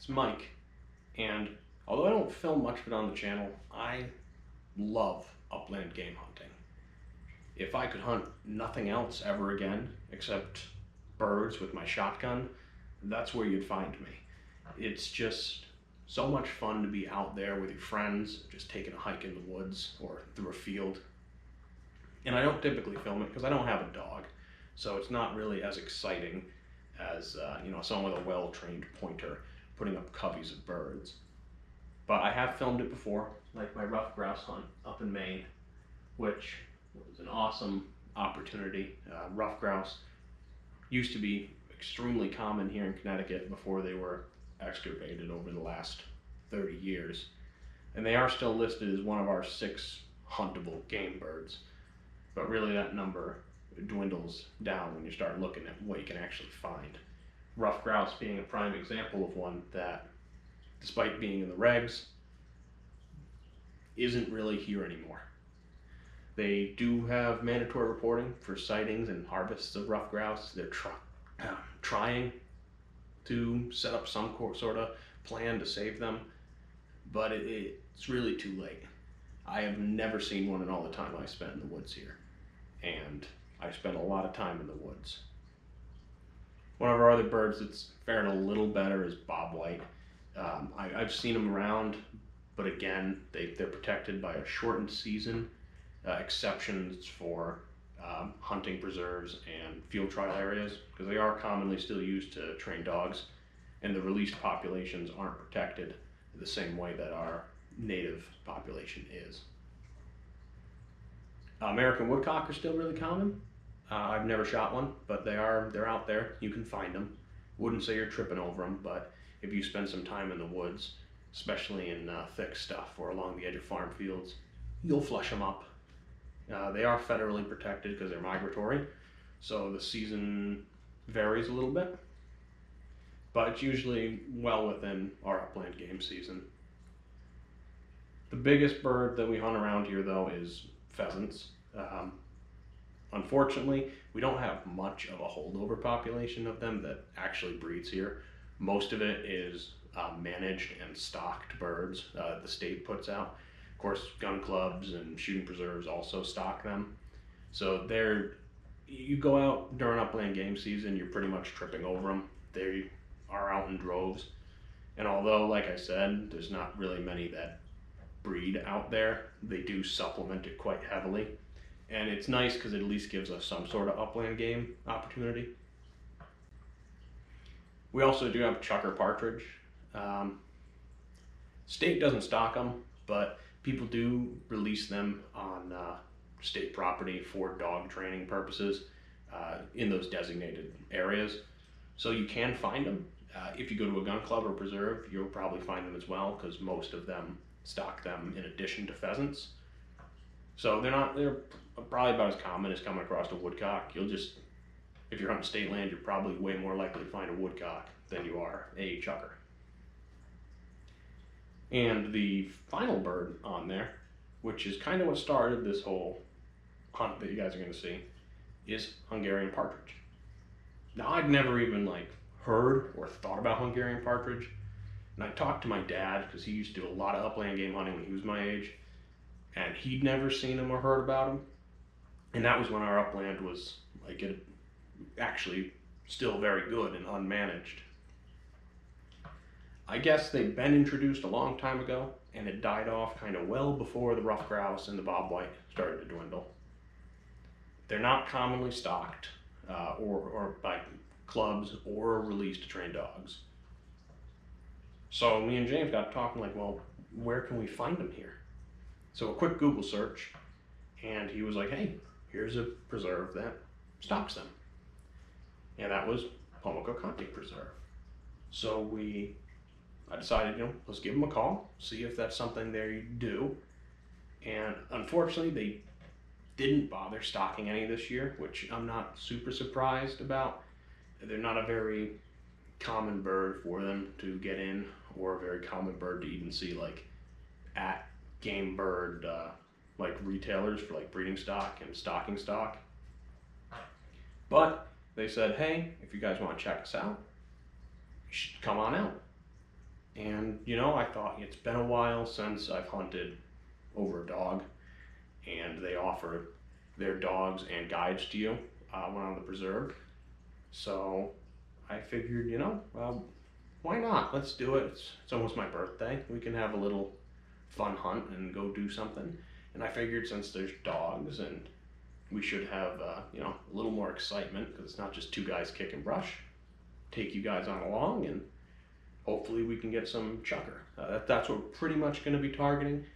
It's Mike, and although I don't film much of it on the channel, I love upland game hunting. If I could hunt nothing else ever again except birds with my shotgun, that's where you'd find me. It's just so much fun to be out there with your friends, just taking a hike in the woods or through a field. And I don't typically film it because I don't have a dog, so it's not really as exciting as someone with a well-trained pointer putting up coveys of birds. But I have filmed it before, like my rough grouse hunt up in Maine, which was an awesome opportunity. Rough grouse used to be extremely common here in Connecticut before they were extirpated over the last 30 years. And they are still listed as one of our 6 huntable game birds. But really that number dwindles down when you start looking at what you can actually find. Rough grouse being a prime example of one that, despite being in the regs, isn't really here anymore. They do have mandatory reporting for sightings and harvests of rough grouse. They're trying to set up some sort of plan to save them, but it's really too late. I have never seen one in all the time I spent in the woods here, and I spent a lot of time in the woods. One of our other birds that's faring a little better is bobwhite. I've seen them around, but again, they're protected by a shortened season, exceptions for hunting preserves and field trial areas, because they are commonly still used to train dogs, and the released populations aren't protected the same way that our native population is. American woodcock are still really common. I've never shot one, but they're out there. You can find them. Wouldn't say you're tripping over them, but if you spend some time in the woods, especially in thick stuff or along the edge of farm fields, you'll flush them up. They are federally protected because they're migratory, so the season varies a little bit, but it's usually well within our upland game season. The biggest bird that we hunt around here, though, is pheasants. Unfortunately, we don't have much of a holdover population of them that actually breeds here. Most of it is managed and stocked birds the state puts out. Of course, gun clubs and shooting preserves also stock them. So you go out during upland game season, you're pretty much tripping over them. They are out in droves. And although, like I said, there's not really many that breed out there, they do supplement it quite heavily. And it's nice because it at least gives us some sort of upland game opportunity. We also do have Chukar partridge. State doesn't stock them, but people do release them on state property for dog training purposes in those designated areas. So you can find them. If you go to a gun club or preserve, you'll probably find them as well, because most of them stock them in addition to pheasants. So they're probably about as common as coming across a woodcock. If you're hunting state land, you're probably way more likely to find a woodcock than you are a chukar. And the final bird on there, which is kind of what started this whole hunt that you guys are going to see, is Hungarian partridge. Now, I'd never even heard or thought about Hungarian partridge, and I talked to my dad because he used to do a lot of upland game hunting when he was my age, and he'd never seen them or heard about them. And that was when our upland was actually still very good and unmanaged. I guess they'd been introduced a long time ago and had died off kind of well before the rough grouse and the bobwhite started to dwindle. They're not commonly stocked or by clubs or released to train dogs. So me and James got talking well, where can we find them here? So a quick Google search, and he was like, hey, here's a preserve that stocks them. And that was Pomocook Hunting Preserve. So I decided, let's give them a call, see if that's something they do. And unfortunately, they didn't bother stocking any this year, which I'm not super surprised about. They're not a very common bird for them to get in, or a very common bird to even see at game bird retailers for breeding stock and stocking stock. But they said, hey, if you guys want to check us out, you should come on out. And, you know, I thought it's been a while since I've hunted over a dog, and they offer their dogs and guides to you when on the preserve. So I figured, you know, well, why not? Let's do it. It's almost my birthday. We can have a little fun hunt and go do something. And I figured since there's dogs and we should have, you know, a little more excitement because it's not just two guys kicking brush. Take you guys on along and hopefully we can get some chukar. That's what we're pretty much going to be targeting.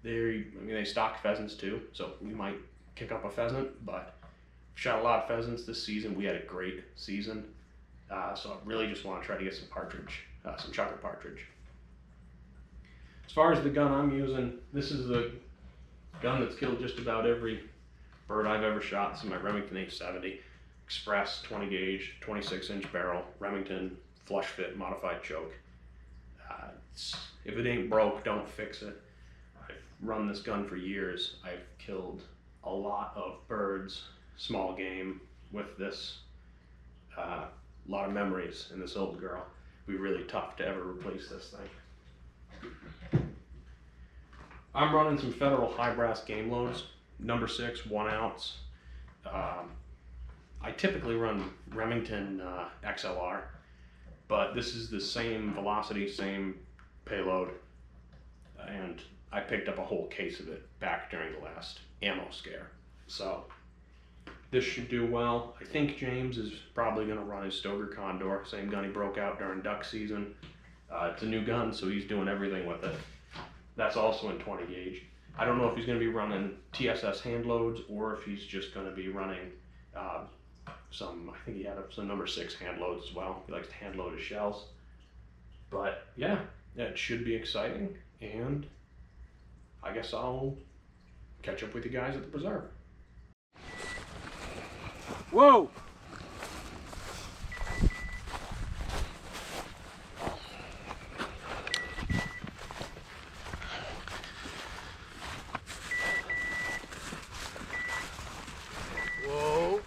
They stock pheasants too, so we might kick up a pheasant, but shot a lot of pheasants this season. We had a great season, so I really just want to try to get some partridge, some chukar partridge. As far as the gun I'm using, this is the gun that's killed just about every bird I've ever shot. This is my Remington 870 Express 20 gauge, 26-inch barrel, Remington flush fit modified choke. If it ain't broke, don't fix it. I've run this gun for years. I've killed a lot of birds, small game with this. A lot of memories in this old girl. It'd be really tough to ever replace this thing. I'm running some Federal high brass game loads, number 6, 1 ounce. I typically run Remington XLR, but this is the same velocity, same payload, and I picked up a whole case of it back during the last ammo scare. So this should do well. I think James is probably going to run his Stoeger Condor, same gun he broke out during duck season. It's a new gun, so he's doing everything with it. That's also in 20 gauge. I don't know if he's going to be running TSS handloads or if he's just going to be running I think he had some number 6 handloads as well. He likes to handload his shells. But yeah, it should be exciting, and I guess I'll catch up with you guys at the preserve. Whoa! Whoa!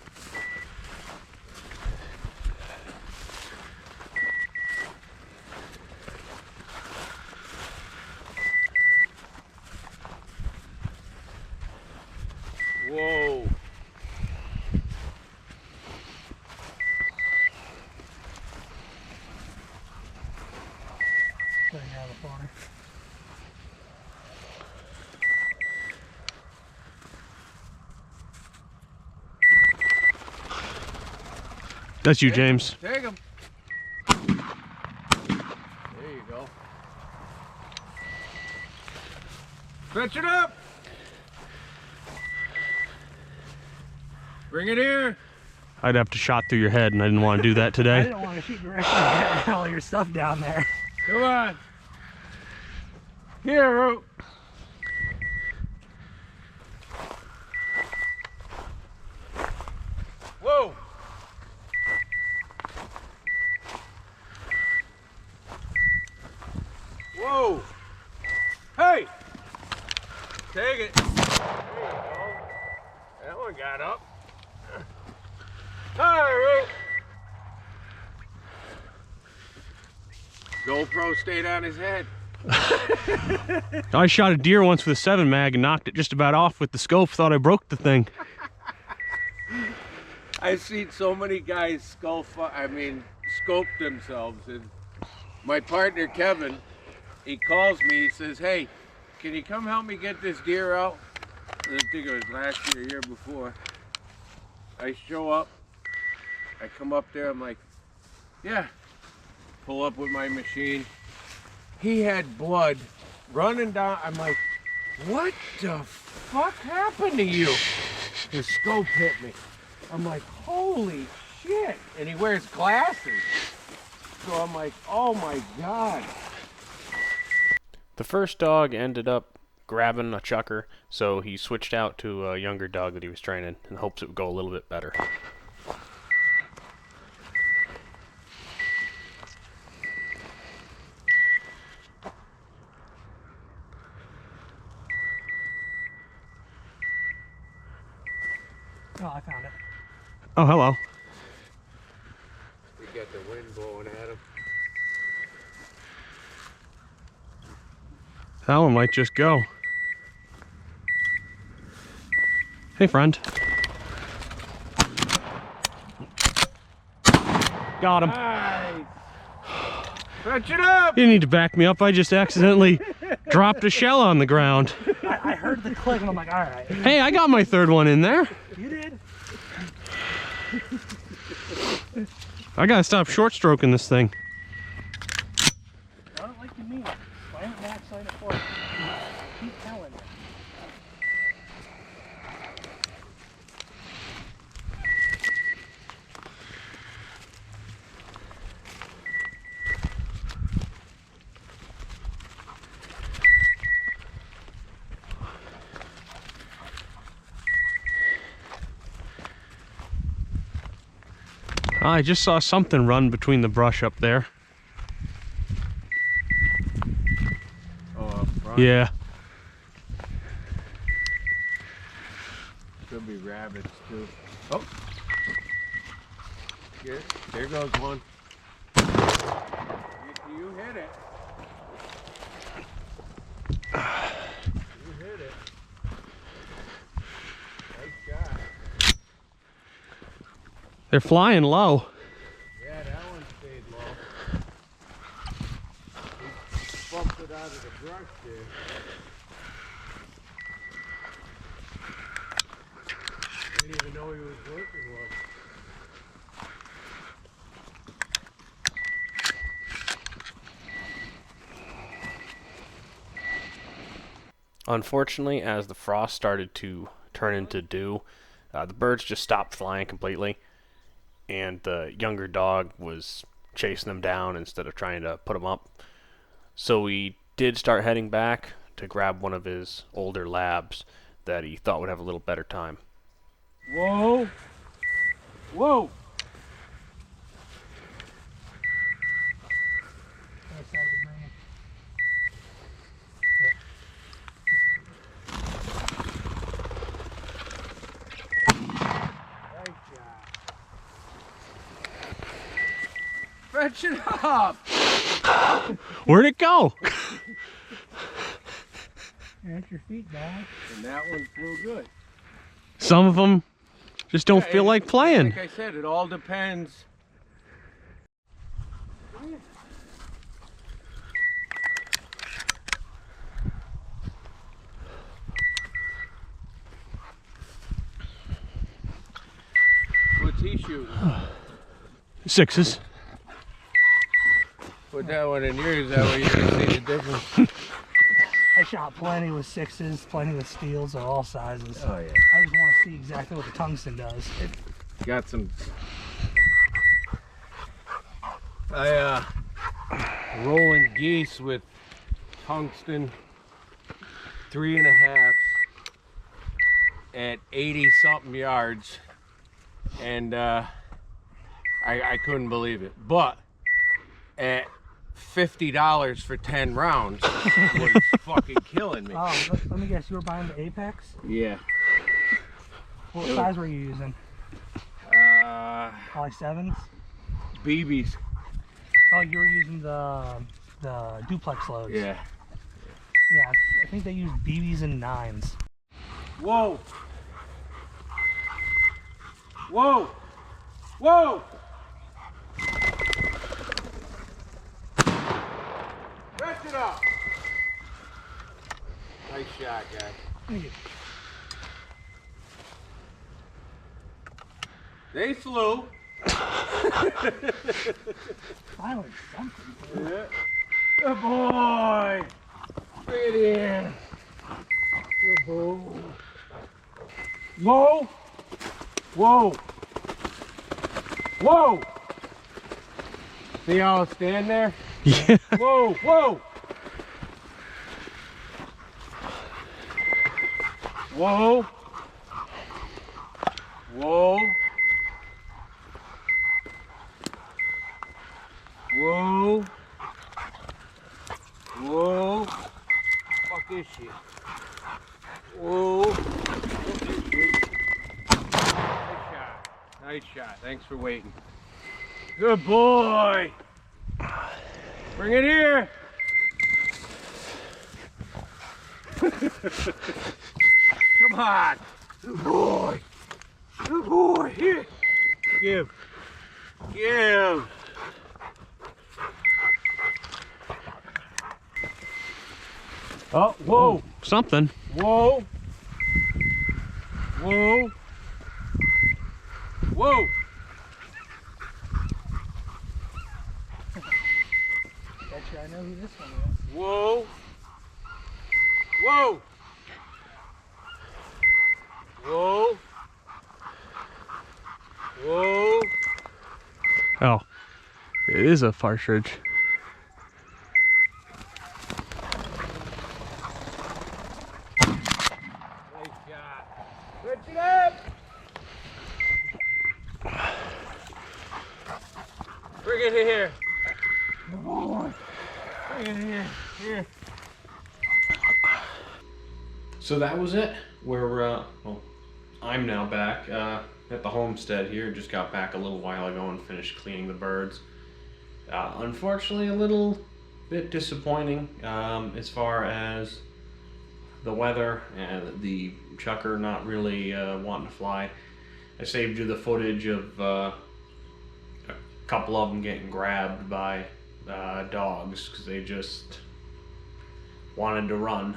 Whoa! Staying out of the water. That's you, James. Take him. There you go. Fetch it up. Bring it here. I'd have to shot through your head, and I didn't want to do that I today. didn't want to shoot directly at all your stuff down there. Come on. Here, Root. Whoa. Whoa. Hey. Take it. There you go. That one got up. Hi, Root. GoPro stayed on his head. I shot a deer once with a 7 mag and knocked it just about off with the scope. Thought I broke the thing. I've seen so many guys scope themselves, and my partner Kevin, he calls me, he says, hey, can you come help me get this deer out? I think it was last year, year before. I show up, I come up there, I'm like, yeah. Pull up with my machine. He had blood running down. I'm like, what the fuck happened to you? His scope hit me. I'm like, holy shit. And he wears glasses. So I'm like, oh my God. The first dog ended up grabbing a chukar, so he switched out to a younger dog that he was training in hopes it would go a little bit better. Oh, I found it. Oh, hello. We got the wind blowing at him. That one might just go. Hey, friend. Got him. Nice. Fetch it up. You need to back me up. I just accidentally dropped a shell on the ground. I heard the click and I'm like, all right. Hey, I got my third one in there. You did? I gotta stop short stroking this thing. I don't like you mean. Slam it back, slam it forward. Keep telling it. I just saw something run between the brush up there. Oh, up front? Yeah. Could be rabbits too. Oh. Good. There goes one. You hit it. You hit it. Nice shot. They're flying low. Yeah, that one stayed low. He bumped it out of the brush there. I didn't even know he was working one. Unfortunately, as the frost started to turn into dew, the birds just stopped flying completely, and the younger dog was chasing them down instead of trying to put them up. So we did start heading back to grab one of his older labs that he thought would have a little better time. Whoa! Whoa! Fetch it up! Where'd it go? That's your feet, dog. And that one flew good. Some of them just don't feel like playing. Like I said, it all depends. What's he shooting? Sixes. Put that one in yours, that way you can see the difference. I shot plenty with sixes, plenty with steels of all sizes. Oh yeah. I just want to see exactly what the tungsten does. Got some. Rolling geese with tungsten 3.5 at 80 something yards, and I couldn't believe it. But at $50 for 10 rounds was fucking killing me. Oh, let me guess, you were buying the Apex? Yeah. What size were you using? Probably 7s? BBs. Oh, you were using the duplex loads. Yeah. Yeah, I think they use BBs and 9s. Whoa! Whoa! Whoa! Fetch it up! Nice shot, guys. They flew. Finally, something. Yeah. Good boy! Bring it in. Good boy. Whoa! Whoa! Whoa! See how I'll stand there? Yeah. Whoa! Whoa! Whoa! Whoa! Whoa! Whoa! Fuck this shit. Whoa! Fuck this shit. Nice shot. Nice shot. Thanks for waiting. Good boy! Bring it here! Come on. Good boy. Good boy. Here. Give. Give. Oh, whoa. Something. Whoa. Whoa. Whoa. Betcha I know who this one is. Whoa. Whoa. Whoa. Whoa. Oh, it is a partridge. Nice shot. Switch it up. Bring it here. Good boy. Bring it here. Here. So that was it. Well, I'm now back at the homestead here. Just got back a little while ago and finished cleaning the birds. Unfortunately, a little bit disappointing as far as the weather and the chukar not really wanting to fly. I saved you the footage of a couple of them getting grabbed by dogs because they just wanted to run,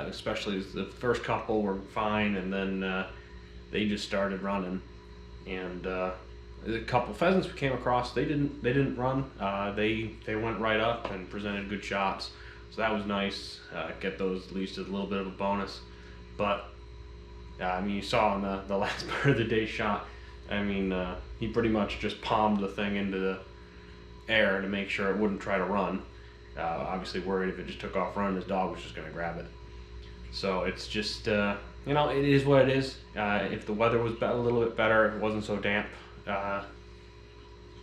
especially the first couple were fine, and then they just started running. And a couple pheasants we came across, they didn't run. They went right up and presented good shots, so that was nice. Get those at least as a little bit of a bonus. But I mean, you saw on the last part of the day shot. I mean, he pretty much just palmed the thing into the air to make sure it wouldn't try to run. Obviously worried if it just took off running, his dog was just going to grab it. So it's just, you know, it is what it is. If the weather was a little bit better, it wasn't so damp,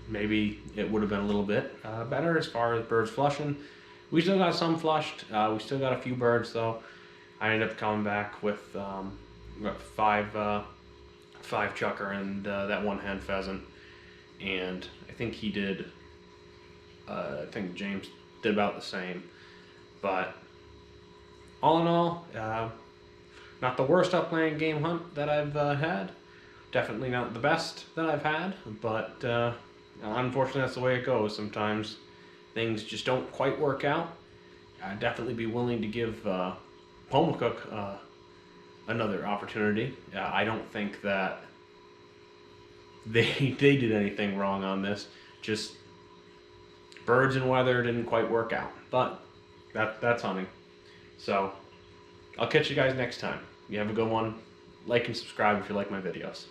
maybe it would have been a little bit better as far as birds flushing. We still got some flushed. We still got a few birds though. I ended up coming back with five chukar and that one hen pheasant. And I think he did, I think James did about the same. But all in all, not the worst upland game hunt that I've had. Definitely not the best that I've had, but unfortunately that's the way it goes. Sometimes things just don't quite work out. I'd definitely be willing to give Pomocook another opportunity. I don't think that they did anything wrong on this. Just birds and weather didn't quite work out, but that's hunting. So I'll catch you guys next time. You have a good one. Like and subscribe if you like my videos.